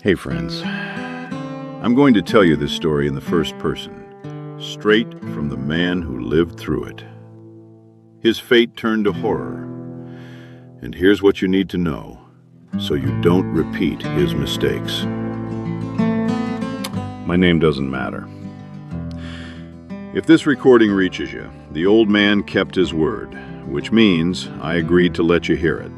Hey friends, I'm going to tell you this story in the first person, straight from the man who lived through it. His fate turned to horror, and here's what you need to know, so you don't repeat his mistakes. My name doesn't matter. If this recording reaches you, the old man kept his word, which means I agreed to let you hear it.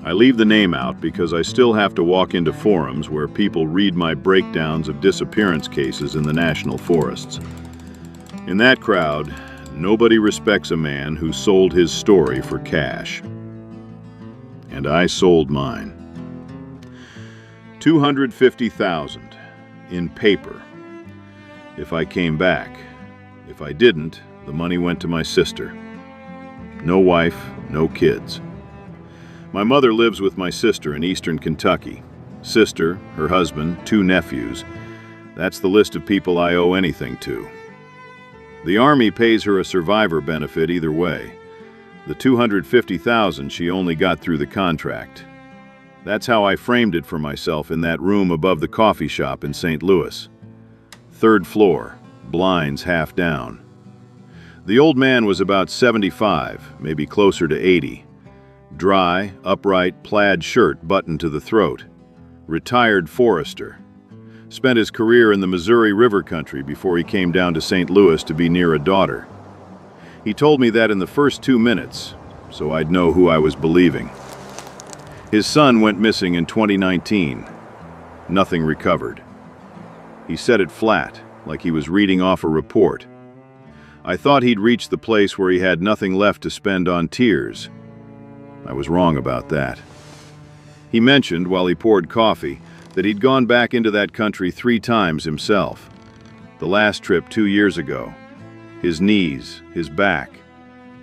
I leave the name out because I still have to walk into forums where people read my breakdowns of disappearance cases in the national forests. In that crowd, nobody respects a man who sold his story for cash. And I sold mine. $250,000 in paper. If I came back. If I didn't, the money went to my sister. No wife, no kids. My mother lives with my sister in eastern Kentucky. Sister, her husband, 2 nephews. That's the list of people I owe anything to. The Army pays her a survivor benefit either way. The $250,000 she only got through the contract. That's how I framed it for myself in that room above the coffee shop in St. Louis. 3rd floor, blinds half down. The old man was about 75, maybe closer to 80. Dry, upright plaid shirt buttoned to the throat. Retired forester. Spent his career in the Missouri River country before he came down to St. Louis to be near a daughter. He told me that in the first 2 minutes, so I'd know who I was believing. His son went missing in 2019. Nothing recovered. He said it flat, like he was reading off a report. I thought he'd reached the place where he had nothing left to spend on tears. I was wrong about that. He mentioned, while he poured coffee, that he'd gone back into that country 3 times himself. The last trip 2 years ago. His knees, his back.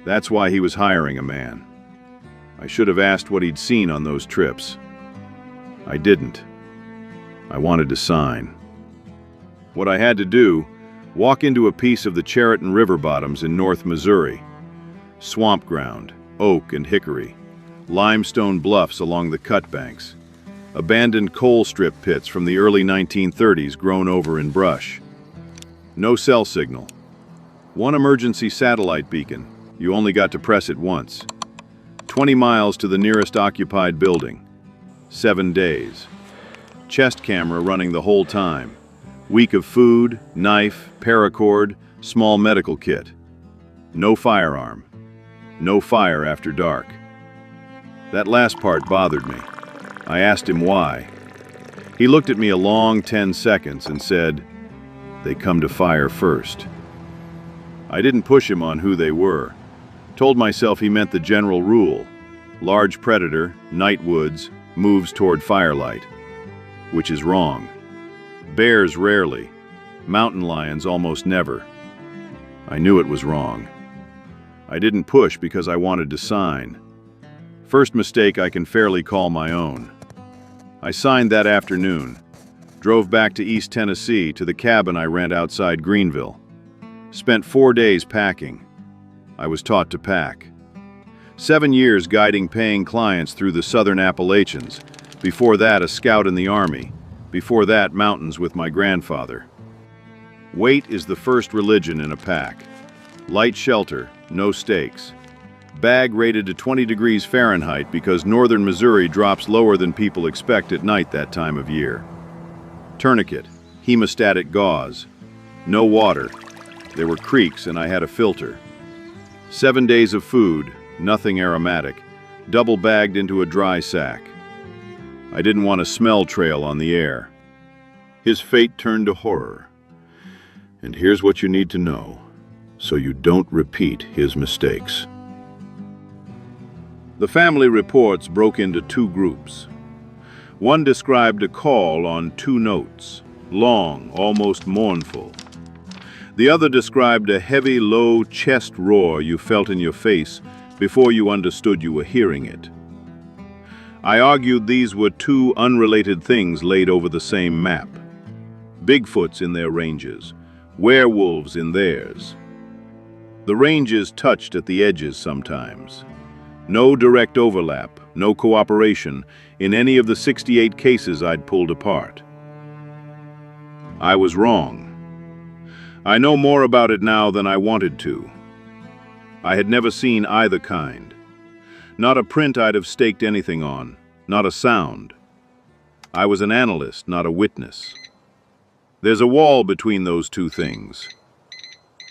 That's why he was hiring a man. I should have asked what he'd seen on those trips. I didn't. I wanted to sign. What I had to do, walk into a piece of the Chariton River bottoms in North Missouri. Swamp ground, oak and hickory. Limestone bluffs along the cut banks. Abandoned coal strip pits from the early 1930s grown over in brush. No cell signal. 1 emergency satellite beacon. You only got to press it once. 20 miles to the nearest occupied building. 7 days. Chest camera running the whole time. Week of food, knife, paracord, small medical kit. No firearm. No fire after dark. That last part bothered me. I asked him why. He looked at me a long 10 seconds and said, "They come to fire first." I didn't push him on who they were. Told myself he meant the general rule. Large predator, night woods, moves toward firelight. Which is wrong. Bears rarely. Mountain lions almost never. I knew it was wrong. I didn't push because I wanted to sign. First mistake I can fairly call my own. I signed that afternoon. Drove back to East Tennessee to the cabin I rent outside Greenville. Spent 4 days packing. I was taught to pack. 7 years guiding paying clients through the southern Appalachians. Before that, a scout in the Army. Before that, mountains with my grandfather. Weight is the first religion in a pack. Light shelter, no stakes. Bag rated to 20 degrees Fahrenheit because northern Missouri drops lower than people expect at night that time of year. Tourniquet, hemostatic gauze. No water. There were creeks and I had a filter. 7 days of food, nothing aromatic, double bagged into a dry sack. I didn't want a smell trail on the air. His fate turned to horror. And here's what you need to know, so you don't repeat his mistakes. The family reports broke into 2 groups. One described a call on 2 notes, long, almost mournful. The other described a heavy, low chest roar you felt in your face before you understood you were hearing it. I argued these were 2 unrelated things laid over the same map. Bigfoots in their ranges, werewolves in theirs. The ranges touched at the edges sometimes. No direct overlap, no cooperation in any of the 68 cases I'd pulled apart. I was wrong. I know more about it now than I wanted to. I had never seen either kind. Not a print I'd have staked anything on, not a sound. I was an analyst, not a witness. There's a wall between those two things.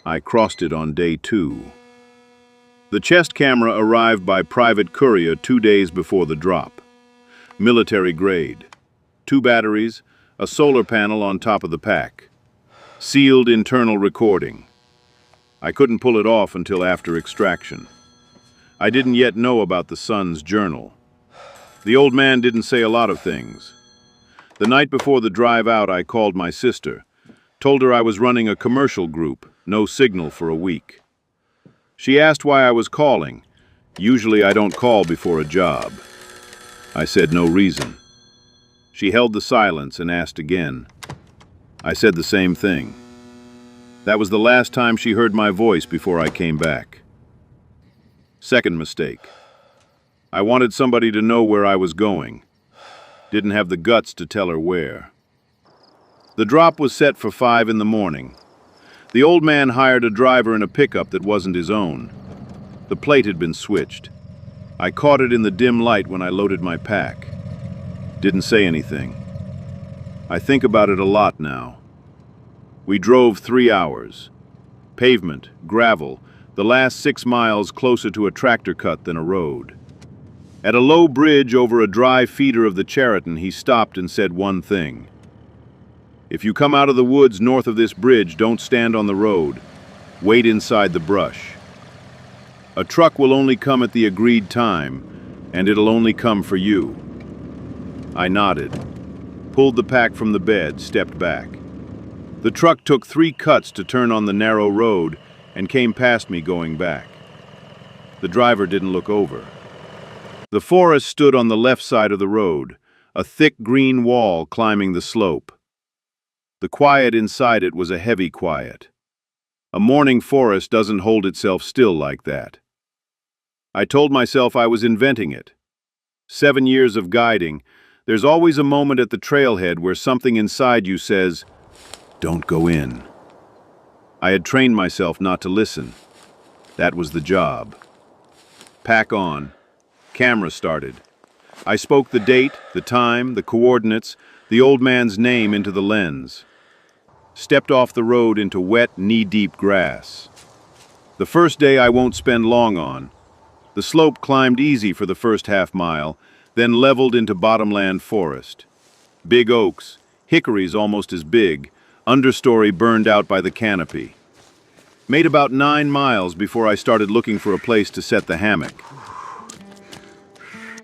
I crossed it on day 2. The chest camera arrived by private courier 2 days before the drop. Military grade. 2 batteries, a solar panel on top of the pack. Sealed internal recording. I couldn't pull it off until after extraction. I didn't yet know about the son's journal. The old man didn't say a lot of things. The night before the drive out, I called my sister, told her I was running a commercial group, no signal for a week. She asked why I was calling. Usually I don't call before a job. I said no reason. She held the silence and asked again. I said the same thing. That was the last time she heard my voice before I came back. Second mistake. I wanted somebody to know where I was going. Didn't have the guts to tell her where. The drop was set for 5 in the morning. The old man hired a driver in a pickup that wasn't his own. The plate had been switched. I caught it in the dim light when I loaded my pack. Didn't say anything. I think about it a lot now. We drove 3 hours. Pavement, gravel, the last 6 miles closer to a tractor cut than a road. At a low bridge over a dry feeder of the Chariton, he stopped and said one thing. If you come out of the woods north of this bridge, don't stand on the road. Wait inside the brush. A truck will only come at the agreed time, and it'll only come for you. I nodded, pulled the pack from the bed, stepped back. The truck took 3 cuts to turn on the narrow road and came past me going back. The driver didn't look over. The forest stood on the left side of the road, a thick green wall climbing the slope. The quiet inside it was a heavy quiet. A morning forest doesn't hold itself still like that. I told myself I was inventing it. 7 years of guiding, there's always a moment at the trailhead where something inside you says, "Don't go in." I had trained myself not to listen. That was the job. Pack on. Camera started. I spoke the date, the time, the coordinates, the old man's name into the lens. Stepped off the road into wet, knee-deep grass. The first day I won't spend long on. The slope climbed easy for the first half mile, then leveled into bottomland forest. Big oaks, hickories almost as big, understory burned out by the canopy. Made about 9 miles before I started looking for a place to set the hammock.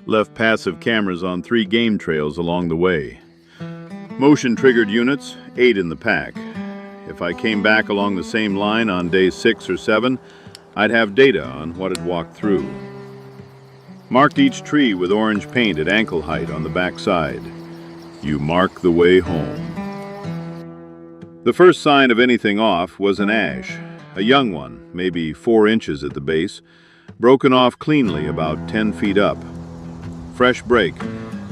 Left passive cameras on 3 game trails along the way. Motion-triggered units, 8 in the pack. If I came back along the same line on day 6 or 7, I'd have data on what had walked through. Marked each tree with orange paint at ankle height on the back side. You mark the way home. The first sign of anything off was an ash, a young one, maybe 4 inches at the base, broken off cleanly about 10 feet up. Fresh break,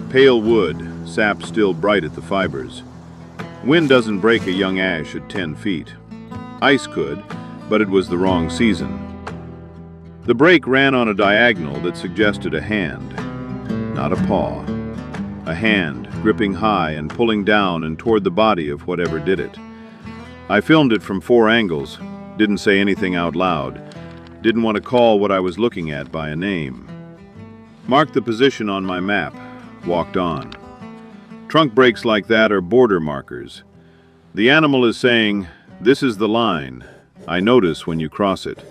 pale wood, sap still bright at the fibers. Wind doesn't break a young ash at 10 feet. Ice could, but it was the wrong season. The break ran on a diagonal that suggested a hand, not a paw. A hand, gripping high and pulling down and toward the body of whatever did it. I filmed it from 4 angles, didn't say anything out loud, didn't want to call what I was looking at by a name. Marked the position on my map, walked on. Trunk breaks like that are border markers. The animal is saying, "This is the line. I notice when you cross it."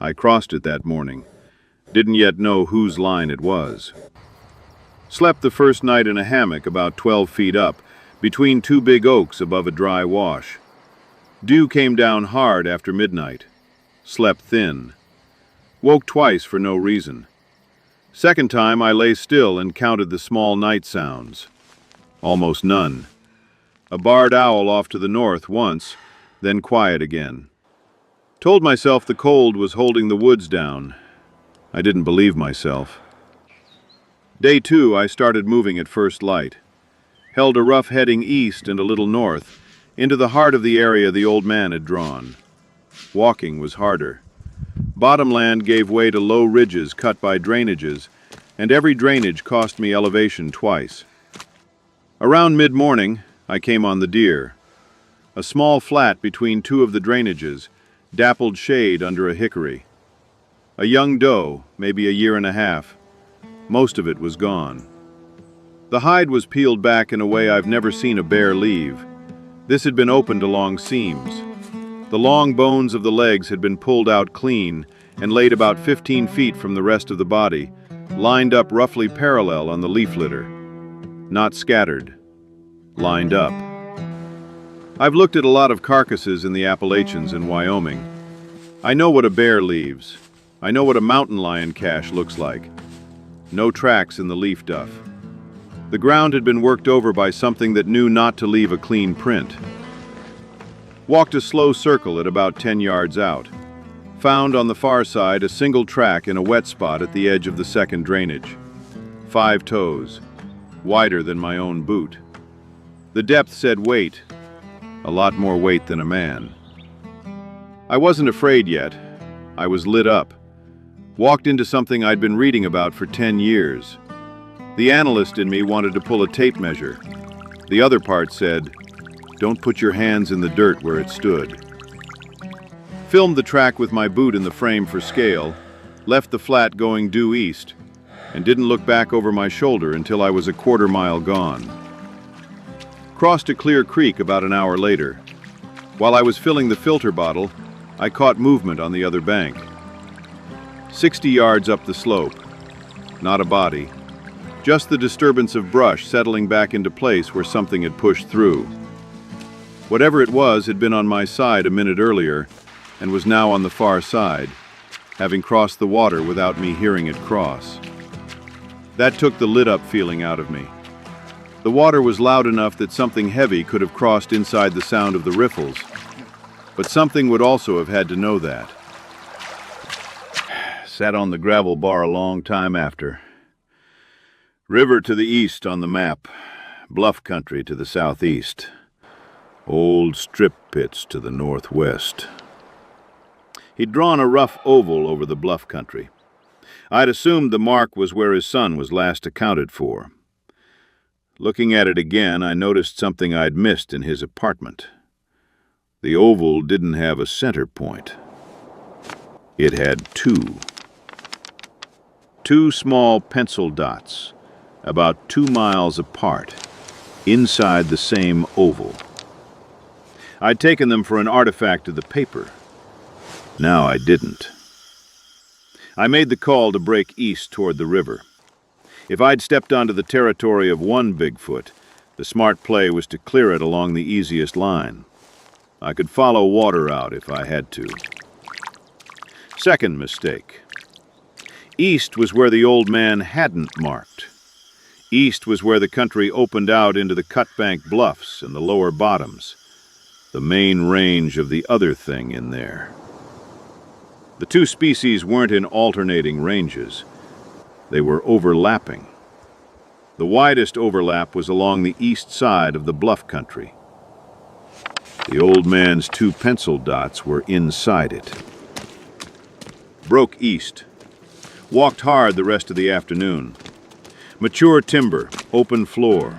I crossed it that morning. Didn't yet know whose line it was. Slept the first night in a hammock about 12 feet up, between 2 big oaks above a dry wash. Dew came down hard after midnight. Slept thin. Woke twice for no reason. Second time I lay still and counted the small night sounds. Almost none. A barred owl off to the north once, then quiet again. Told myself the cold was holding the woods down. I didn't believe myself. Day 2, I started moving at first light. Held a rough heading east and a little north, into the heart of the area the old man had drawn. Walking was harder. Bottomland gave way to low ridges cut by drainages, and every drainage cost me elevation twice. Around mid-morning, I came on the deer. A small flat between two of the drainages, dappled shade under a hickory. A young doe, maybe a year and a half. Most of it was gone. The hide was peeled back in a way I've never seen a bear leave. This had been opened along seams. The long bones of the legs had been pulled out clean and laid about 15 feet from the rest of the body, lined up roughly parallel on the leaf litter. Not scattered. Lined up. I've looked at a lot of carcasses in the Appalachians and Wyoming. I know what a bear leaves. I know what a mountain lion cache looks like. No tracks in the leaf duff. The ground had been worked over by something that knew not to leave a clean print. Walked a slow circle at about 10 yards out. Found on the far side a single track in a wet spot at the edge of the second drainage. 5 toes, wider than my own boot. The depth said weight, a lot more weight than a man. I wasn't afraid yet. I was lit up. Walked into something I'd been reading about for 10 years. The analyst in me wanted to pull a tape measure. The other part said, "Don't put your hands in the dirt where it stood." Filmed the track with my boot in the frame for scale, left the flat going due east, and didn't look back over my shoulder until I was a quarter mile gone. Crossed a clear creek about an hour later. While I was filling the filter bottle, I caught movement on the other bank. 60 yards up the slope. Not a body. Just the disturbance of brush settling back into place where something had pushed through. Whatever it was had been on my side a minute earlier and was now on the far side, having crossed the water without me hearing it cross. That took the lit-up feeling out of me. The water was loud enough that something heavy could have crossed inside the sound of the riffles, but something would also have had to know that. Sat on the gravel bar a long time after. River to the east on the map, bluff country to the southeast, old strip pits to the northwest. He'd drawn a rough oval over the bluff country. I'd assumed the mark was where his son was last accounted for. Looking at it again, I noticed something I'd missed in his apartment. The oval didn't have a center point. It had two. Two small pencil dots, about 2 miles apart, inside the same oval. I'd taken them for an artifact of the paper. Now I didn't. I made the call to break east toward the river. If I'd stepped onto the territory of one Bigfoot, the smart play was to clear it along the easiest line. I could follow water out if I had to. Second mistake. East was where the old man hadn't marked. East was where the country opened out into the cutbank bluffs and the lower bottoms, the main range of the other thing in there. The two species weren't in alternating ranges. They were overlapping. The widest overlap was along the east side of the bluff country. The old man's 2 pencil dots were inside it. Broke east. Walked hard the rest of the afternoon. Mature timber, open floor.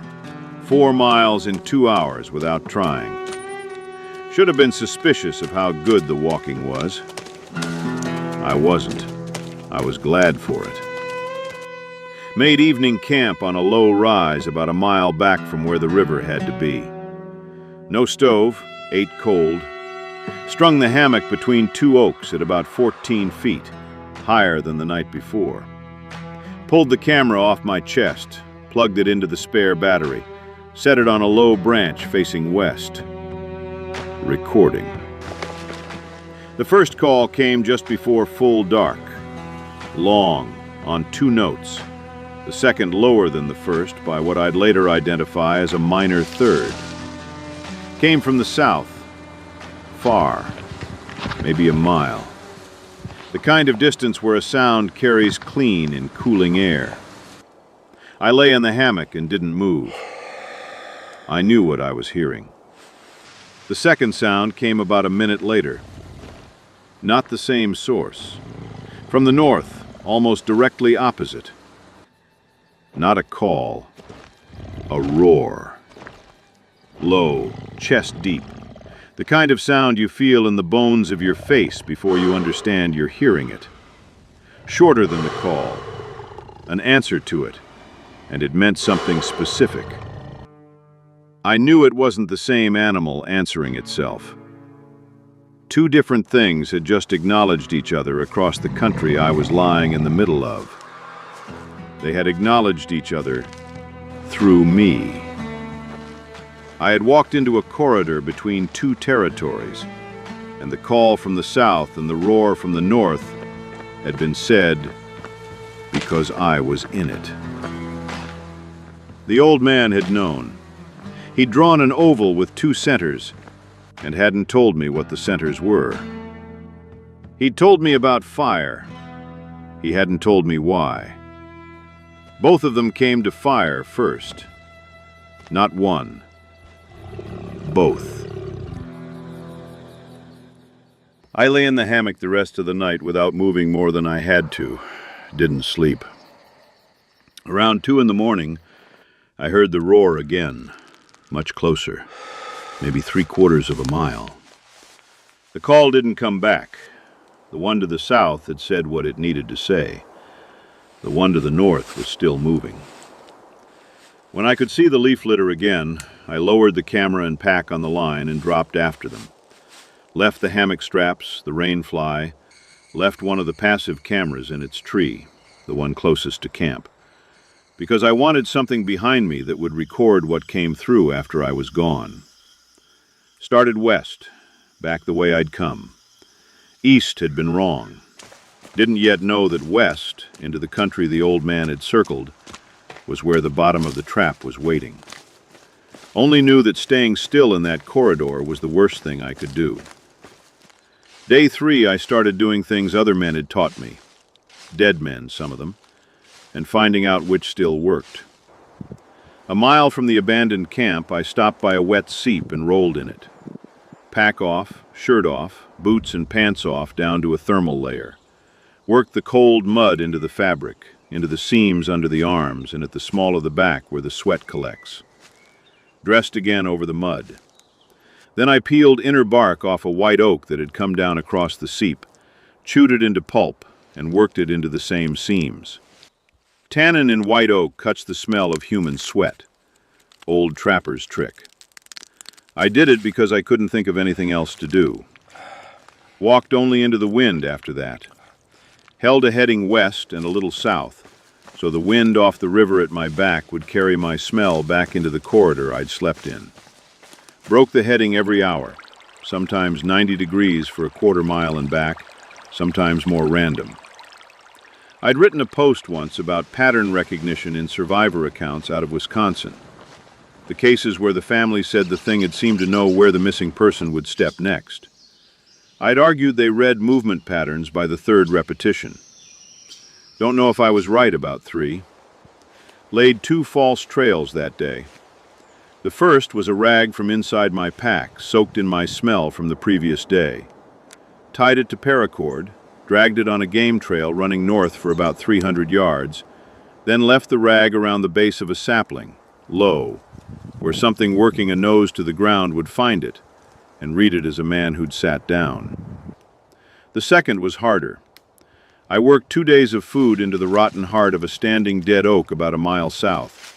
4 miles in 2 hours without trying. Should have been suspicious of how good the walking was. I wasn't. I was glad for it. Made evening camp on a low rise about a mile back from where the river had to be. No stove, ate cold. Strung the hammock between 2 oaks at about 14 feet, higher than the night before. Pulled the camera off my chest, plugged it into the spare battery, set it on a low branch facing west. Recording. The first call came just before full dark. Long, on 2 notes. The second lower than the first by what I'd later identify as a minor third. Came from the south. Far. Maybe a mile. The kind of distance where a sound carries clean and cooling air. I lay in the hammock and didn't move. I knew what I was hearing. The second sound came about a minute later. Not the same source. From the north, almost directly opposite. Not a call, a roar. Low, chest deep. The kind of sound you feel in the bones of your face before you understand you're hearing it. Shorter than the call, an answer to it, and it meant something specific. I knew it wasn't the same animal answering itself. Two different things had just acknowledged each other across the country I was lying in the middle of. They had acknowledged each other through me. I had walked into a corridor between two territories, and the call from the south and the roar from the north had been said because I was in it. The old man had known. He'd drawn an oval with two centers and hadn't told me what the centers were. He'd told me about fire. He hadn't told me why. Both of them came to fire first. Not one. Both. I lay in the hammock the rest of the night without moving more than I had to. Didn't sleep. Around 2 a.m, I heard the roar again, much closer, maybe 3/4 of a mile. The call didn't come back. The one to the south had said what it needed to say. The one to the north was still moving. When I could see the leaf litter again, I lowered the camera and pack on the line and dropped after them. Left the hammock straps, the rain fly, left one of the passive cameras in its tree, the one closest to camp, because I wanted something behind me that would record what came through after I was gone. Started west, back the way I'd come. East had been wrong. Didn't yet know that west, into the country the old man had circled, was where the bottom of the trap was waiting. Only knew that staying still in that corridor was the worst thing I could do. Day 3, I started doing things other men had taught me. Dead men, some of them, and finding out which still worked. A mile from the abandoned camp, I stopped by a wet seep and rolled in it. Pack off, shirt off, boots and pants off down to a thermal layer. Worked the cold mud into the fabric, into the seams under the arms and at the small of the back where the sweat collects. Dressed again over the mud. Then I peeled inner bark off a white oak that had come down across the seep, chewed it into pulp, and worked it into the same seams. Tannin in white oak cuts the smell of human sweat. Old trapper's trick. I did it because I couldn't think of anything else to do. Walked only into the wind after that. Held a heading west and a little south, so the wind off the river at my back would carry my smell back into the corridor I'd slept in. Broke the heading every hour, sometimes 90 degrees for a 1/4 mile and back, sometimes more random. I'd written a post once about pattern recognition in survivor accounts out of Wisconsin. The cases where the family said the thing had seemed to know where the missing person would step next. I'd argued they read movement patterns by the 3rd repetition. Don't know if I was right about 3. Laid 2 false trails that day. The first was a rag from inside my pack, soaked in my smell from the previous day. Tied it to paracord, dragged it on a game trail running north for about 300 yards, then left the rag around the base of a sapling, low, where something working a nose to the ground would find it and read it as a man who'd sat down. The second was harder. I worked 2 days of food into the rotten heart of a standing dead oak about a mile south.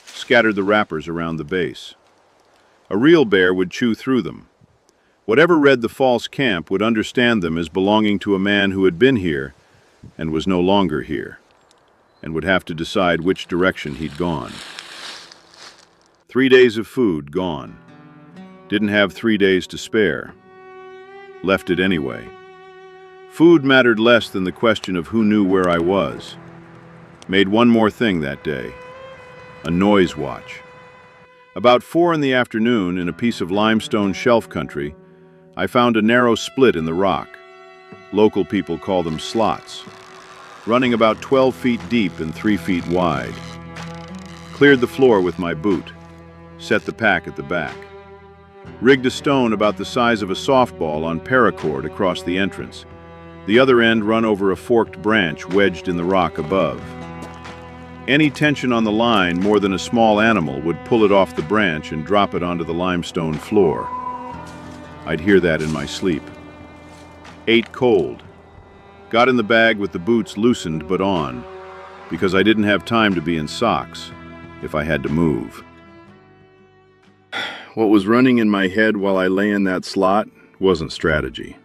Scattered the wrappers around the base. A real bear would chew through them. Whatever read the false camp would understand them as belonging to a man who had been here and was no longer here, and would have to decide which direction he'd gone. 3 days of food gone. Didn't have 3 days to spare. Left it anyway. Food mattered less than the question of who knew where I was. Made one more thing that day. A noise watch. About 4 in the afternoon, in a piece of limestone shelf country, I found a narrow split in the rock. Local people call them slots, running about 12 feet deep and 3 feet wide. Cleared the floor with my boot, set the pack at the back. Rigged a stone about the size of a softball on paracord across the entrance, the other end run over a forked branch wedged in the rock above. Any tension on the line more than a small animal would pull it off the branch and drop it onto the limestone floor. I'd hear that in my sleep. Ate cold. Got in the bag with the boots loosened but on, because I didn't have time to be in socks if I had to move. What was running in my head while I lay in that slot wasn't strategy.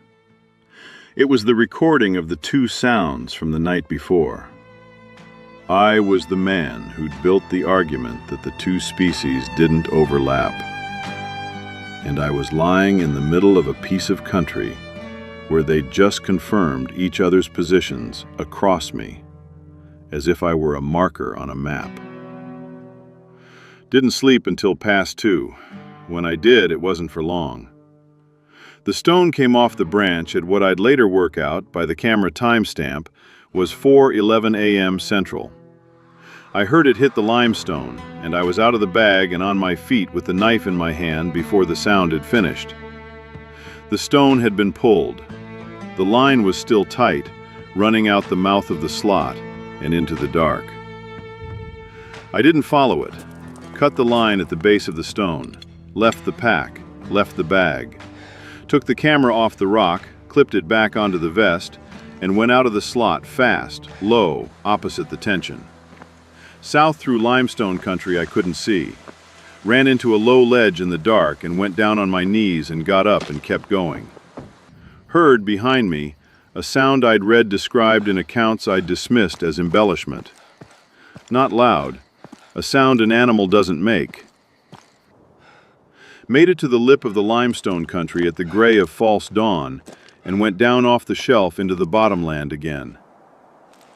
It was the recording of the two sounds from the night before. I was the man who'd built the argument that the two species didn't overlap. And I was lying in the middle of a piece of country where they'd just confirmed each other's positions across me, as if I were a marker on a map. Didn't sleep until past 2. When I did, it wasn't for long. The stone came off the branch at what I'd later work out by the camera timestamp was 4:11 a.m. Central. I heard it hit the limestone, and I was out of the bag and on my feet with the knife in my hand before the sound had finished. The stone had been pulled. The line was still tight, running out the mouth of the slot and into the dark. I didn't follow it. Cut the line at the base of the stone, left the pack, left the bag, took the camera off the rock, clipped it back onto the vest, and went out of the slot fast, low, opposite the tension. South through limestone country I couldn't see. Ran into a low ledge in the dark and went down on my knees and got up and kept going. Heard, behind me, a sound I'd read described in accounts I'd dismissed as embellishment. Not loud, a sound an animal doesn't make. Made it to the lip of the limestone country at the gray of false dawn and went down off the shelf into the bottomland again.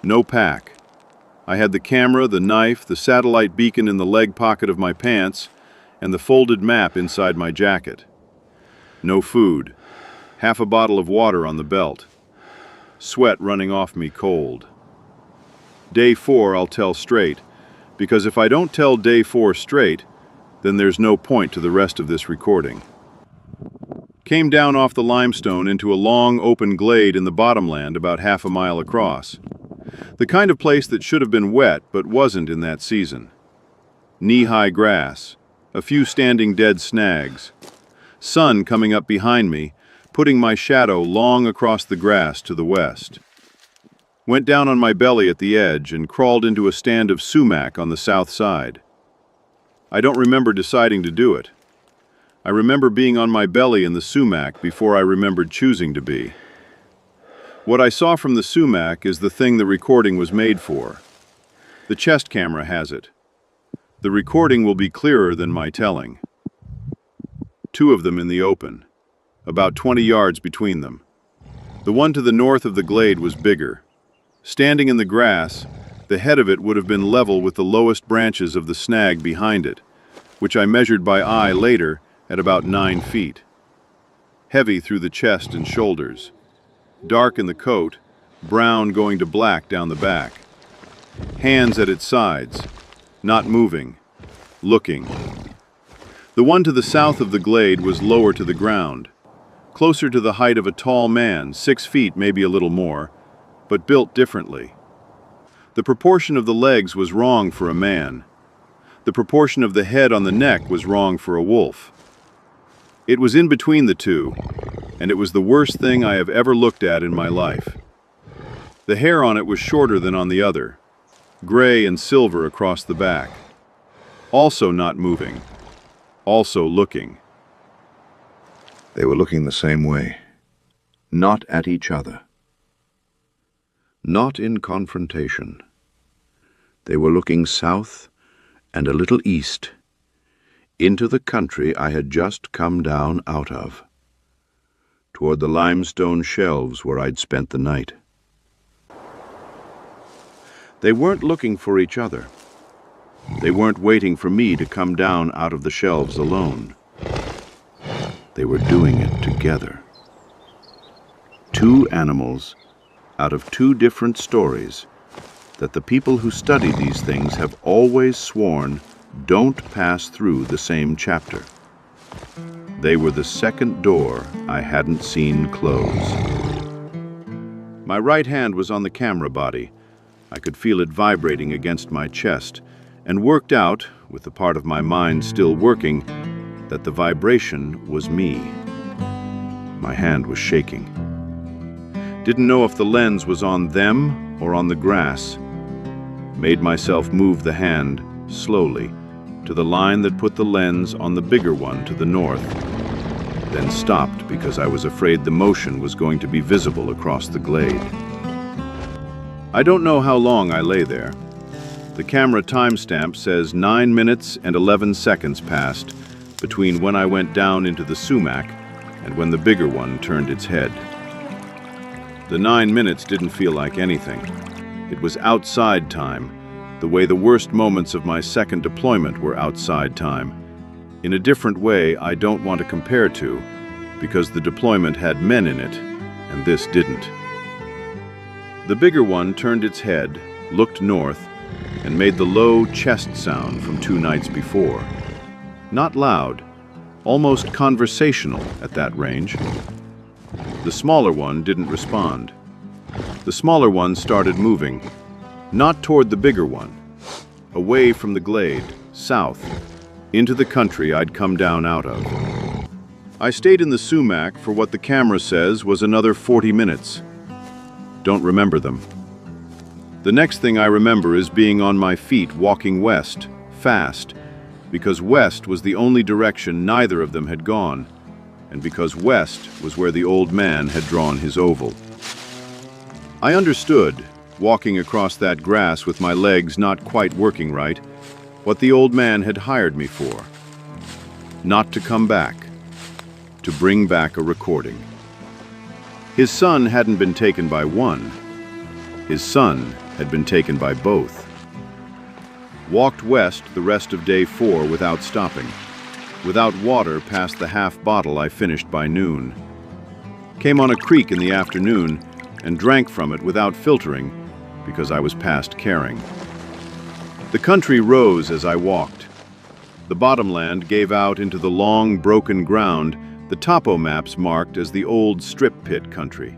No pack. I had the camera, the knife, the satellite beacon in the leg pocket of my pants, and the folded map inside my jacket. No food. Half a bottle of water on the belt. Sweat running off me cold. Day 4 I'll tell straight, because if I don't tell day 4 straight, then there's no point to the rest of this recording. Came down off the limestone into a long open glade in the bottomland about half a mile across. The kind of place that should have been wet but wasn't in that season. Knee-high grass, a few standing dead snags. Sun coming up behind me, putting my shadow long across the grass to the west. Went down on my belly at the edge and crawled into a stand of sumac on the south side. I don't remember deciding to do it. I remember being on my belly in the sumac before I remembered choosing to be. What I saw from the sumac is the thing the recording was made for. The chest camera has it. The recording will be clearer than my telling. 2 of them in the open, about 20 yards between them. The one to the north of the glade was bigger. Standing in the grass, the head of it would have been level with the lowest branches of the snag behind it, which I measured by eye later at about 9 feet. Heavy through the chest and shoulders. Dark in the coat, brown going to black down the back. Hands at its sides, not moving, looking. The one to the south of the glade was lower to the ground, closer to the height of a tall man, 6 feet, maybe a little more, but built differently. The proportion of the legs was wrong for a man. The proportion of the head on the neck was wrong for a wolf. It was in between the two, and it was the worst thing I have ever looked at in my life. The hair on it was shorter than on the other, gray and silver across the back. Also not moving, also looking. They were looking the same way, not at each other. Not in confrontation. They were looking south and a little east, into the country I had just come down out of, toward the limestone shelves where I'd spent the night. They weren't looking for each other. They weren't waiting for me to come down out of the shelves alone. They were doing it together. Two animals out of two different stories that the people who study these things have always sworn don't pass through the same chapter. They were the second door I hadn't seen close. My right hand was on the camera body. I could feel it vibrating against my chest, and worked out, with the part of my mind still working, that the vibration was me. My hand was shaking. Didn't know if the lens was on them or on the grass. Made myself move the hand, slowly, to the line that put the lens on the bigger one to the north, then stopped because I was afraid the motion was going to be visible across the glade. I don't know how long I lay there. The camera timestamp says 9 minutes and 11 seconds passed between when I went down into the sumac and when the bigger one turned its head. The 9 minutes didn't feel like anything. It was outside time, the way the worst moments of my second deployment were outside time. In a different way I don't want to compare to, because the deployment had men in it, and this didn't. The bigger one turned its head, looked north, and made the low chest sound from 2 nights before. Not loud, almost conversational at that range. The smaller one didn't respond. The smaller one started moving, not toward the bigger one, away from the glade, south, into the country I'd come down out of. I stayed in the sumac for what the camera says was another 40 minutes. Don't remember them. The next thing I remember is being on my feet walking west, fast, because west was the only direction neither of them had gone, and because west was where the old man had drawn his oval. I understood, walking across that grass with my legs not quite working right, what the old man had hired me for. Not to come back, to bring back a recording. His son hadn't been taken by one. His son had been taken by both. Walked west the rest of day 4 without stopping. Without water past the half bottle I finished by noon. Came on a creek in the afternoon and drank from it without filtering because I was past caring. The country rose as I walked. The bottomland gave out into the long, broken ground the topo maps marked as the old strip pit country.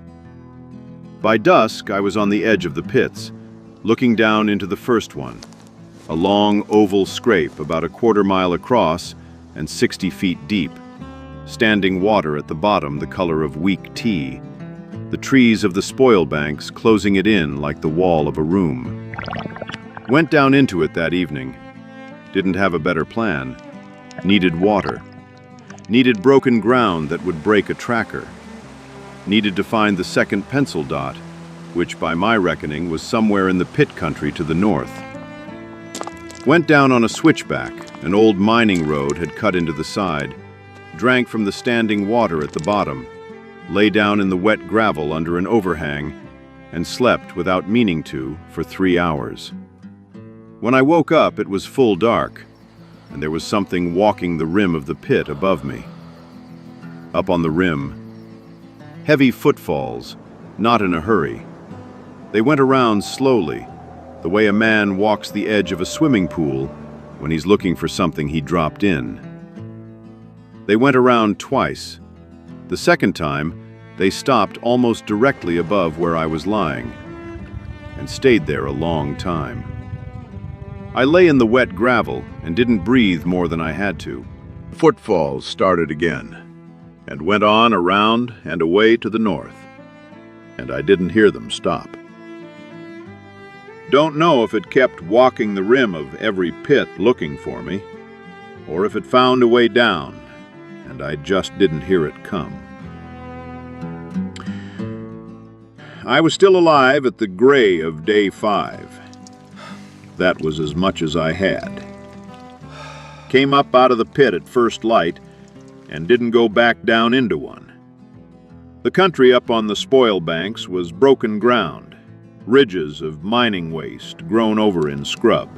By dusk, I was on the edge of the pits, looking down into the first one, a long oval scrape about a quarter-mile across and 60 feet deep, standing water at the bottom the color of weak tea, the trees of the spoil banks closing it in like the wall of a room. Went down into it that evening. Didn't have a better plan. Needed water. Needed broken ground that would break a tracker. Needed to find the second pencil dot, which by my reckoning was somewhere in the pit country to the north. Went down on a switchback. An old mining road had cut into the side. Drank from the standing water at the bottom. Lay down in the wet gravel under an overhang and slept without meaning to for 3 hours. When I woke up, it was full dark, and there was something walking the rim of the pit above me. Up on the rim, heavy footfalls, not in a hurry. They went around slowly, the way a man walks the edge of a swimming pool when he's looking for something he dropped in. They went around twice. The second time, they stopped almost directly above where I was lying, and stayed there a long time. I lay in the wet gravel and didn't breathe more than I had to. Footfalls started again, and went on around and away to the north, and I didn't hear them stop. Don't know if it kept walking the rim of every pit looking for me, or if it found a way down, and I just didn't hear it come. I was still alive at the gray of day 5. That was as much as I had. Came up out of the pit at first light and didn't go back down into one. The country up on the spoil banks was broken ground, ridges of mining waste grown over in scrub.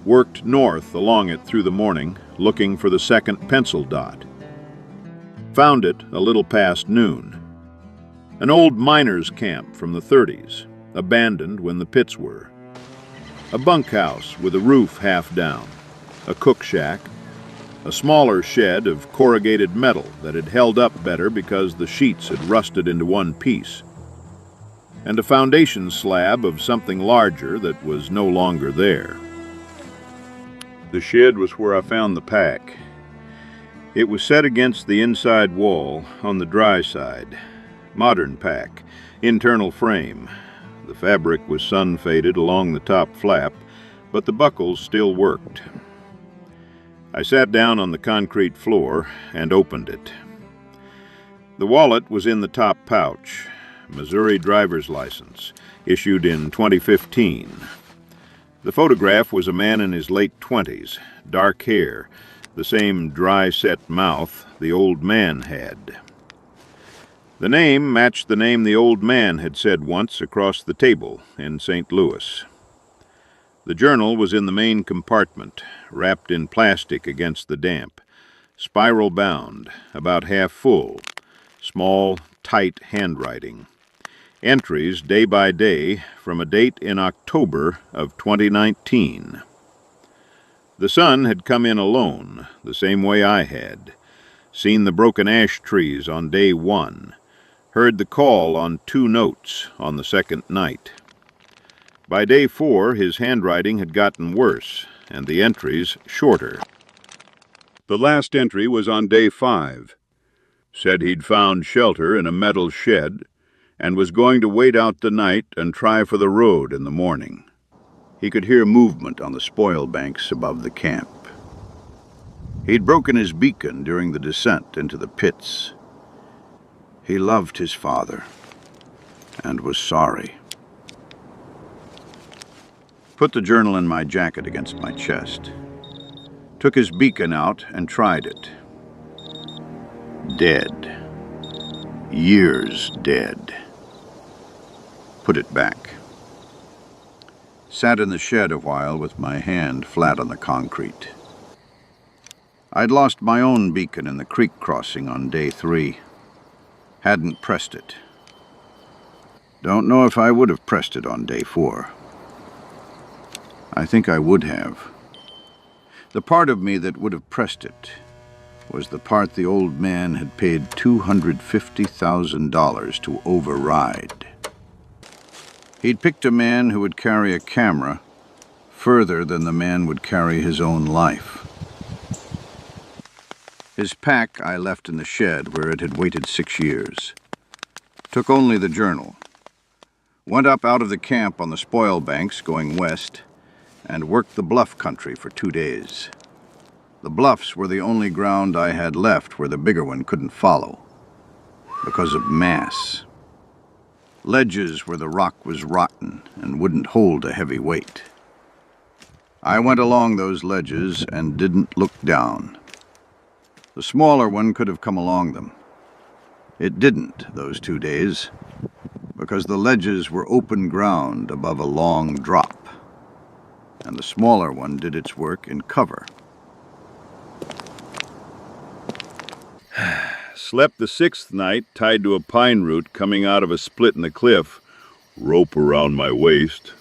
Worked north along it through the morning, looking for the second pencil dot. Found it a little past noon. An old miners' camp from the 30s, abandoned when the pits were. A bunkhouse with a roof half down, a cook shack, a smaller shed of corrugated metal that had held up better because the sheets had rusted into one piece, and a foundation slab of something larger that was no longer there. The shed was where I found the pack. It was set against the inside wall on the dry side. Modern pack, internal frame. The fabric was sun-faded along the top flap, but the buckles still worked. I sat down on the concrete floor and opened it. The wallet was in the top pouch. Missouri driver's license, issued in 2015. The photograph was a man in his late 20s, dark hair, the same dry-set mouth the old man had. The name matched the name the old man had said once across the table in St. Louis. The journal was in the main compartment, wrapped in plastic against the damp, spiral bound, about half full, small, tight handwriting. Entries day by day from a date in October of 2019. The sun had come in alone, the same way I had. Seen the broken ash trees on day 1. Heard the call on 2 notes on the second night. By day 4, his handwriting had gotten worse, and the entries shorter. The last entry was on day 5. Said he'd found shelter in a metal shed, and was going to wait out the night and try for the road in the morning. He could hear movement on the spoil banks above the camp. He'd broken his beacon during the descent into the pits. He loved his father, and was sorry. Put the journal in my jacket against my chest. Took his beacon out and tried it. Dead. Years dead. Put it back. Sat in the shed a while with my hand flat on the concrete. I'd lost my own beacon in the creek crossing on day 3. Hadn't pressed it. Don't know if I would have pressed it on day 4. I think I would have. The part of me that would have pressed it was the part the old man had paid $250,000 to override. He'd picked a man who would carry a camera further than the man would carry his own life. His pack I left in the shed where it had waited 6 years. Took only the journal. Went up out of the camp on the spoil banks going west and worked the bluff country for 2 days. The bluffs were the only ground I had left where the bigger one couldn't follow, because of mass. Ledges where the rock was rotten and wouldn't hold a heavy weight. I went along those ledges and didn't look down. The smaller one could have come along them. It didn't those 2 days, because the ledges were open ground above a long drop, and the smaller one did its work in cover. Slept the 6th night tied to a pine root coming out of a split in the cliff, rope around my waist.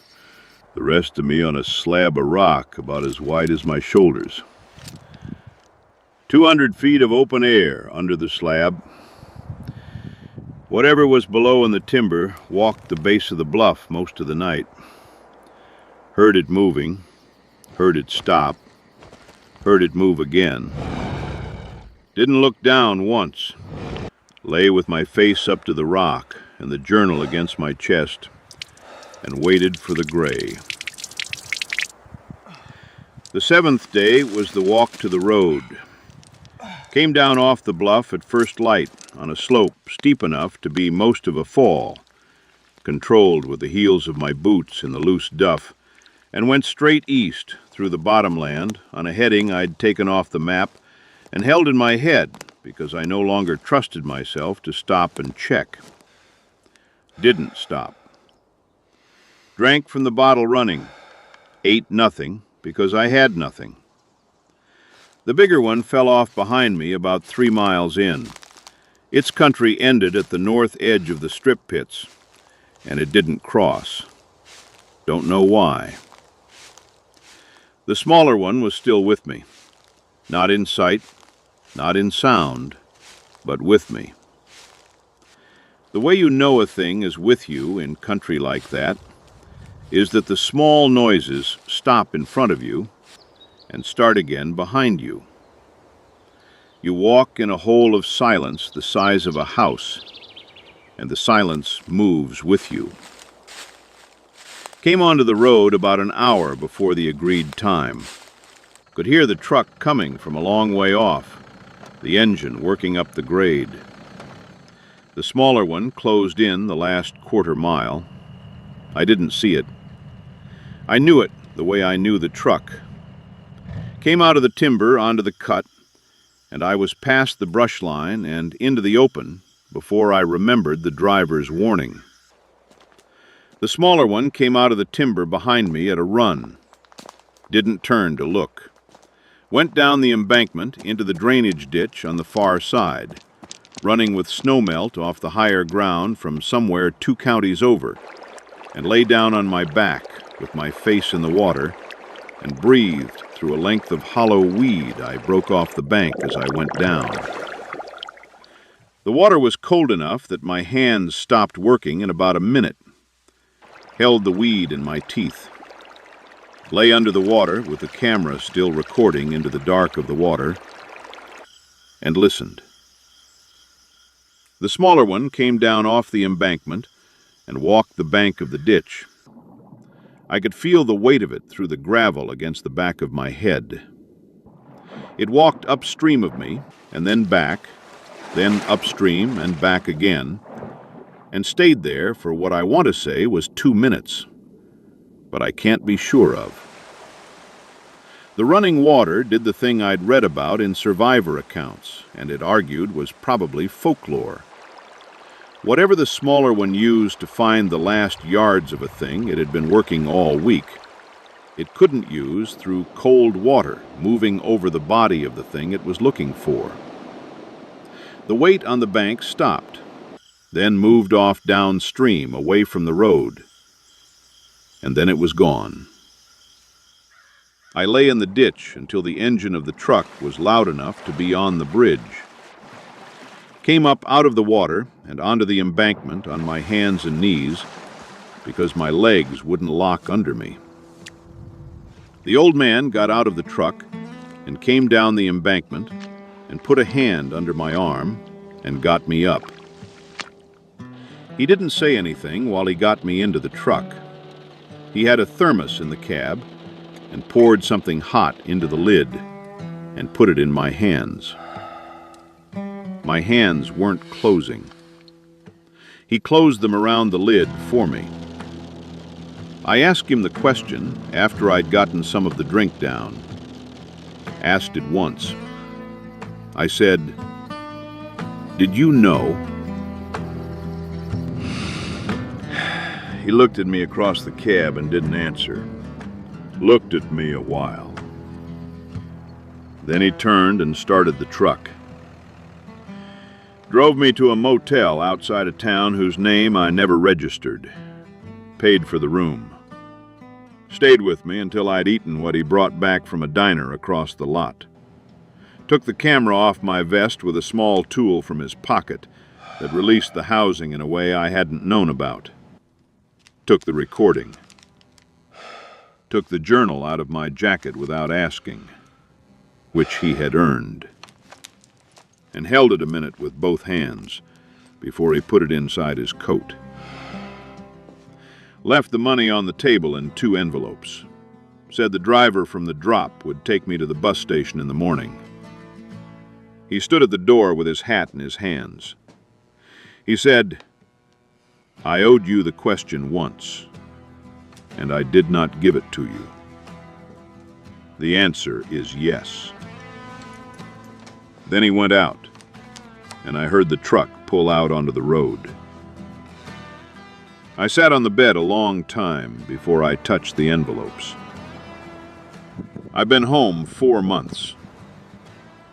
The rest of me on a slab of rock about as wide as my shoulders. 200 feet of open air under the slab. Whatever was below in the timber walked the base of the bluff most of the night. Heard it moving, heard it stop, heard it move again. Didn't look down once. Lay with my face up to the rock and the journal against my chest and waited for the gray. The 7th day was the walk to the road. Came down off the bluff at first light on a slope steep enough to be most of a fall, controlled with the heels of my boots in the loose duff, and went straight east through the bottomland on a heading I'd taken off the map and held in my head because I no longer trusted myself to stop and check. Didn't stop. Drank from the bottle running. Ate nothing because I had nothing. The bigger one fell off behind me about 3 miles in. Its country ended at the north edge of the strip pits, and it didn't cross. Don't know why. The smaller one was still with me. Not in sight, not in sound, but with me. The way you know a thing is with you in country like that is that the small noises stop in front of you and start again behind you. You walk in a hole of silence the size of a house, and the silence moves with you. Came onto the road about an hour before the agreed time. Could hear the truck coming from a long way off, the engine working up the grade. The smaller one closed in the last quarter mile. I didn't see it. I knew it the way I knew the truck. Came out of the timber onto the cut, and I was past the brush line and into the open before I remembered the driver's warning. The smaller one came out of the timber behind me at a run. Didn't turn to look. Went down the embankment into the drainage ditch on the far side, running with snowmelt off the higher ground from somewhere 2 counties over, and lay down on my back with my face in the water and breathed through a length of hollow weed I broke off the bank as I went down. The water was cold enough that my hands stopped working in about a minute. Held the weed in my teeth. Lay under the water with the camera still recording into the dark of the water, and listened. The smaller one came down off the embankment and walked the bank of the ditch. I could feel the weight of it through the gravel against the back of my head. It walked upstream of me, and then back, then upstream and back again, and stayed there for what I want to say was 2 minutes, but I can't be sure of. The running water did the thing I'd read about in survivor accounts, and it argued was probably folklore. Whatever the smaller one used to find the last yards of a thing it had been working all week, it couldn't use through cold water moving over the body of the thing it was looking for. The weight on the bank stopped, then moved off downstream away from the road, and then it was gone. I lay in the ditch until the engine of the truck was loud enough to be on the bridge. Came up out of the water and onto the embankment on my hands and knees because my legs wouldn't lock under me. The old man got out of the truck and came down the embankment and put a hand under my arm and got me up. He didn't say anything while he got me into the truck. He had a thermos in the cab and poured something hot into the lid and put it in my hands. My hands weren't closing. He closed them around the lid for me. I asked him the question after I'd gotten some of the drink down. Asked it once. I said, "Did you know?" He looked at me across the cab and didn't answer. Looked at me a while. Then he turned and started the truck. Drove me to a motel outside of town whose name I never registered. Paid for the room. Stayed with me until I'd eaten what he brought back from a diner across the lot. Took the camera off my vest with a small tool from his pocket that released the housing in a way I hadn't known about. Took the recording. Took the journal out of my jacket without asking, which he had earned, and held it a minute with both hands before he put it inside his coat. Left the money on the table in 2 envelopes. Said the driver from the drop would take me to the bus station in the morning. He stood at the door with his hat in his hands. He said, "I owed you the question once, and I did not give it to you. The answer is yes." Then he went out, and I heard the truck pull out onto the road. I sat on the bed a long time before I touched the envelopes. I've been home 4 months.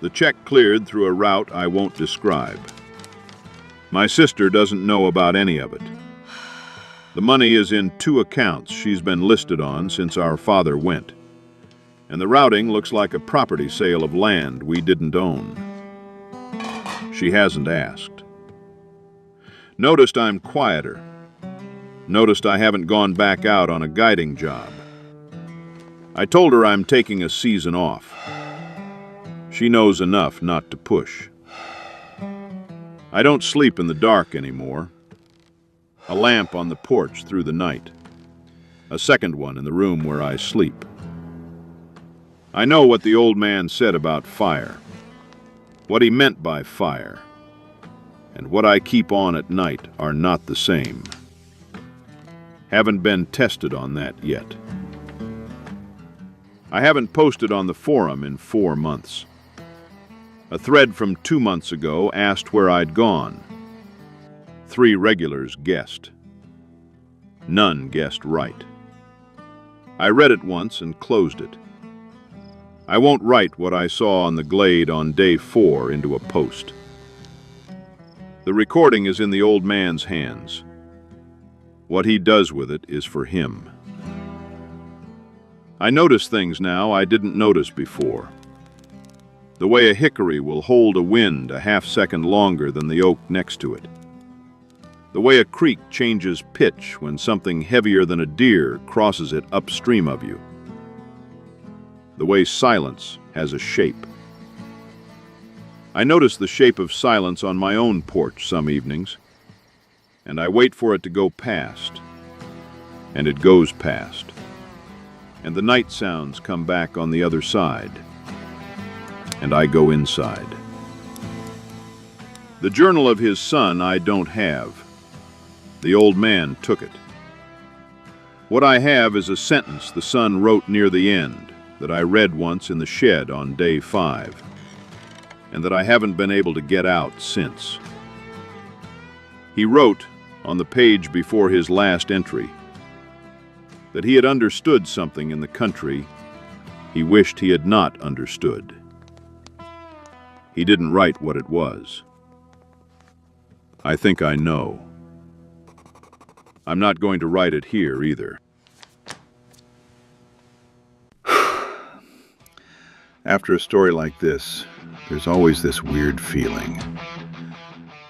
The check cleared through a route I won't describe. My sister doesn't know about any of it. The money is in 2 accounts she's been listed on since our father went, and the routing looks like a property sale of land we didn't own. She hasn't asked. Noticed I'm quieter. Noticed I haven't gone back out on a guiding job. I told her I'm taking a season off. She knows enough not to push. I don't sleep in the dark anymore. A lamp on the porch through the night. A second one in the room where I sleep. I know what the old man said about fire. What he meant by fire. And what I keep on at night are not the same. Haven't been tested on that yet. I haven't posted on the forum in 4 months. A thread from 2 months ago asked where I'd gone. 3 regulars guessed. None guessed right. I read it once and closed it. I won't write what I saw on the glade on day 4 into a post. The recording is in the old man's hands. What he does with it is for him. I notice things now I didn't notice before. The way a hickory will hold a wind a half-second longer than the oak next to it. The way a creek changes pitch when something heavier than a deer crosses it upstream of you. The way silence has a shape. I notice the shape of silence on my own porch some evenings, and I wait for it to go past, and it goes past, and the night sounds come back on the other side, and I go inside. The journal of his son I don't have. The old man took it. What I have is a sentence the son wrote near the end that I read once in the shed on day 5, and that I haven't been able to get out since. He wrote, on the page before his last entry, that he had understood something in the country he wished he had not understood. He didn't write what it was. I think I know. I'm not going to write it here either. After a story like this, there's always this weird feeling.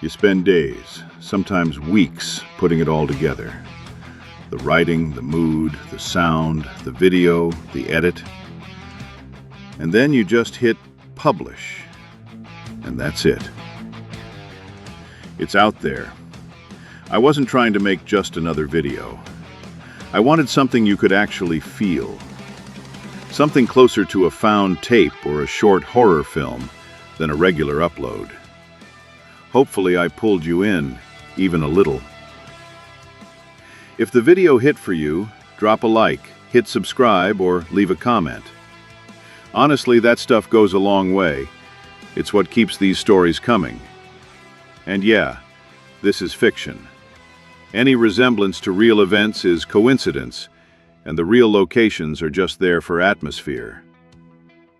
You spend days, sometimes weeks, putting it all together. The writing, the mood, the sound, the video, the edit. And then you just hit publish, and that's it. It's out there. I wasn't trying to make just another video. I wanted something you could actually feel. Something closer to a found tape or a short horror film than a regular upload. Hopefully I pulled you in, even a little. If the video hit for you, drop a like, hit subscribe, or leave a comment. Honestly, that stuff goes a long way. It's what keeps these stories coming. And yeah, this is fiction. Any resemblance to real events is coincidence, and the real locations are just there for atmosphere.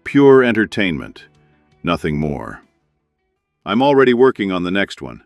Pure entertainment, nothing more. I'm already working on the next one.